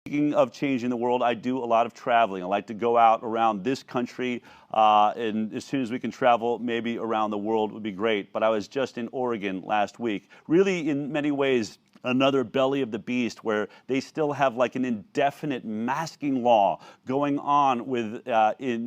Speaking of changing the world, I do a lot of traveling. I like to go out around this country, and as soon as we can travel, maybe around the world would be great. But I was just in Oregon last week. Really, in many ways, another belly of the beast where they still have like an indefinite masking law going on with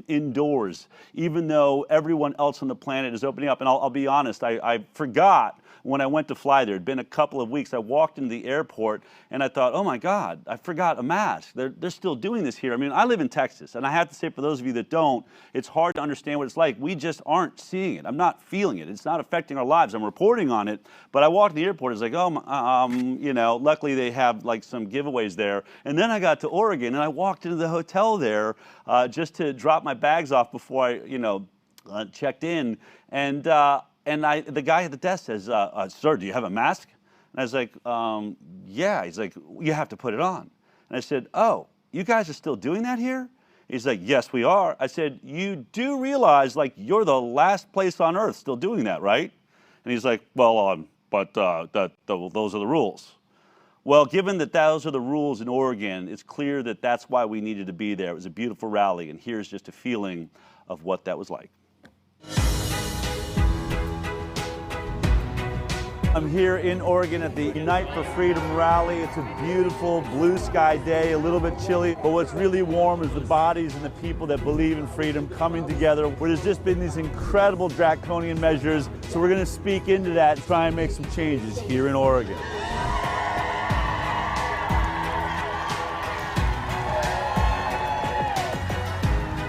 indoors, even though everyone else on the planet is opening up. And I'll be honest, I forgot when I went to fly there. It'd been a couple of weeks. I walked into the airport and I thought, oh my God, I forgot a mask. They're still doing this here. I mean, I live in Texas, and I have to say, for those of you that don't, it's hard to understand what it's like. We just aren't seeing it. I'm not feeling it. It's not affecting our lives. I'm reporting on it, but I walked in the airport. It's like, oh, you know, luckily they have like some giveaways there. And then I got to Oregon and I walked into the hotel there just to drop my bags off before I, checked in. And the guy at the desk says, sir, do you have a mask? And I was like, yeah. He's like, you have to put it on. And I said, oh, you guys are still doing that here? He's like, yes, we are. I said, you do realize, like, you're the last place on earth still doing that, right? And he's like, well, but those are the rules. Well, given that those are the rules in Oregon, it's clear that that's why we needed to be there. It was a beautiful rally, and here's just a feeling of what that was like. I'm here in Oregon at the Unite for Freedom rally. It's a beautiful blue sky day, a little bit chilly, but what's really warm is the bodies and the people that believe in freedom coming together, where there's just been these incredible draconian measures. So we're going to speak into that and try and make some changes here in Oregon.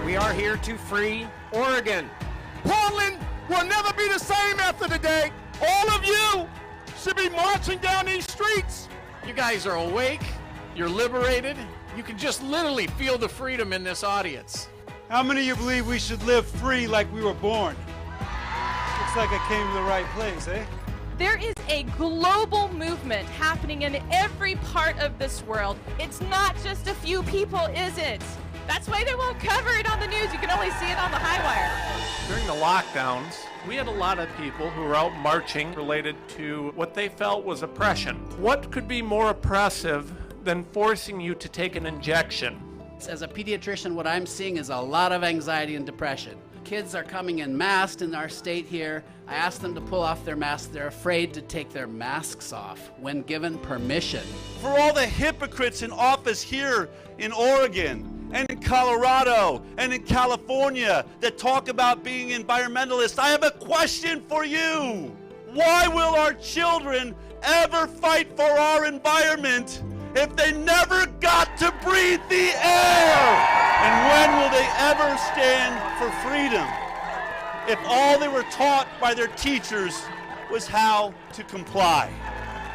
We are here to free Oregon. Portland will never be the same after today. All of you should be marching down these streets. You guys are awake, you're liberated. You can just literally feel the freedom in this audience. How many of you believe we should live free like we were born? Looks like I came to the right place, eh? There is a global movement happening in every part of this world. It's not just a few people, is it? That's why they won't cover it on the news. You can only see it on the Highwire. During the lockdowns, we had a lot of people who were out marching related to what they felt was oppression. What could be more oppressive than forcing you to take an injection? As a pediatrician, what I'm seeing is a lot of anxiety and depression. Kids are coming in masked in our state here. I asked them to pull off their masks. They're afraid to take their masks off when given permission. For all the hypocrites in office here in Oregon and in Colorado and in California that talk about being environmentalists, I have a question for you. Why will our children ever fight for our environment if they never got to breathe the air? And when will they ever stand for freedom if all they were taught by their teachers was how to comply?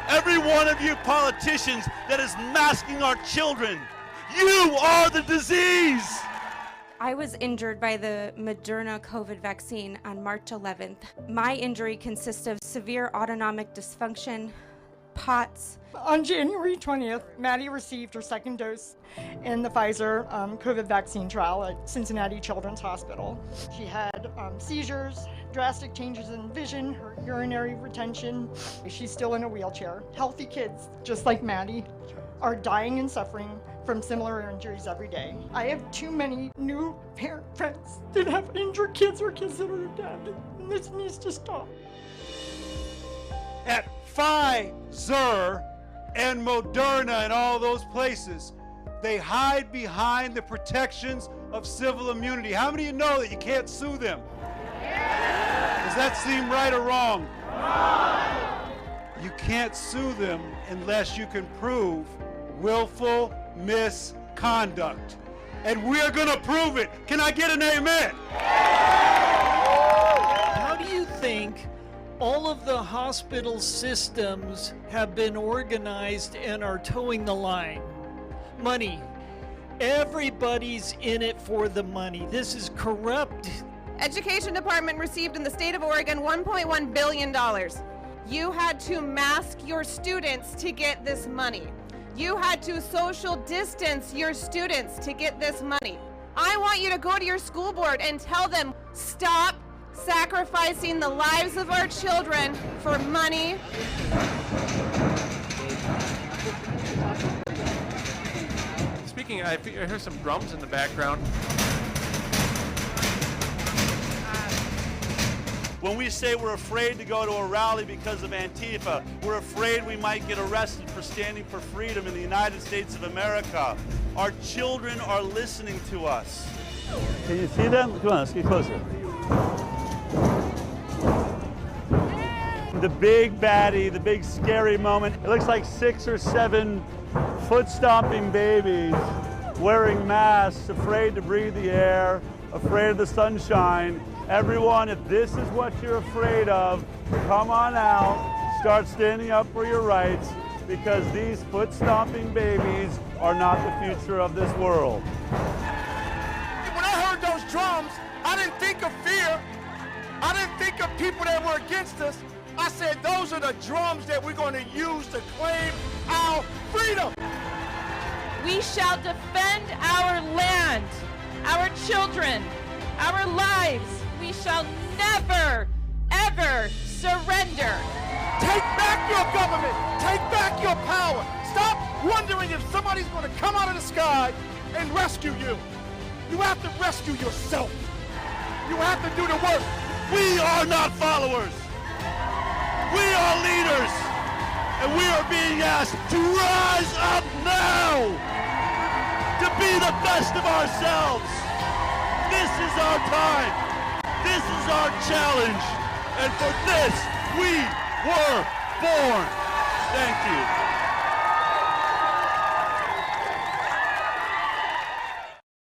Every one of you politicians that is masking our children, you are the disease. I was injured by the Moderna COVID vaccine on March 11th. My injury consists of severe autonomic dysfunction, POTS. On January 20th, Maddie received her second dose in the Pfizer COVID vaccine trial at Cincinnati Children's Hospital. She had seizures, drastic changes in vision, her urinary retention. She's still in a wheelchair. Healthy kids, just like Maddie, are dying and suffering from similar injuries every day. I have too many new parent friends that have injured kids or kids that are dead, and this needs to stop. At Pfizer and Moderna and all those places, they hide behind the protections of civil immunity. How many of you know that you can't sue them? Does that seem right or wrong? You can't sue them unless you can prove willful misconduct. And we're gonna prove it. Can I get an amen? How do you think all of the hospital systems have been organized and are towing the line? Money. Everybody's in it for the money. This is corrupt. Education department received in the state of Oregon $1.1 billion. You had to mask your students to get this money. You had to social distance your students to get this money. I want you to go to your school board and tell them, stop sacrificing the lives of our children for money. me, I hear some drums in the background. When we say we're afraid to go to a rally because of Antifa, we're afraid we might get arrested for standing for freedom in the United States of America. Our children are listening to us. Can you see them? Come on, let's get closer. The big baddie, the big scary moment. It looks like 6 or 7 foot-stomping babies wearing masks, afraid to breathe the air, afraid of the sunshine. Everyone, if this is what you're afraid of, come on out, start standing up for your rights, because these foot-stomping babies are not the future of this world. When I heard those drums, I didn't think of fear. I didn't think of people that were against us. I said, those are the drums that we're going to use to claim our freedom. We shall defend our land, our children, our lives. We shall never, ever surrender. Take back your government. Take back your power. Stop wondering if somebody's going to come out of the sky and rescue you. You have to rescue yourself. You have to do the work. We are not followers. We are leaders, and we are being asked to rise up now, to be the best of ourselves. This is our time. This is our challenge, and for this, we were born. Thank you.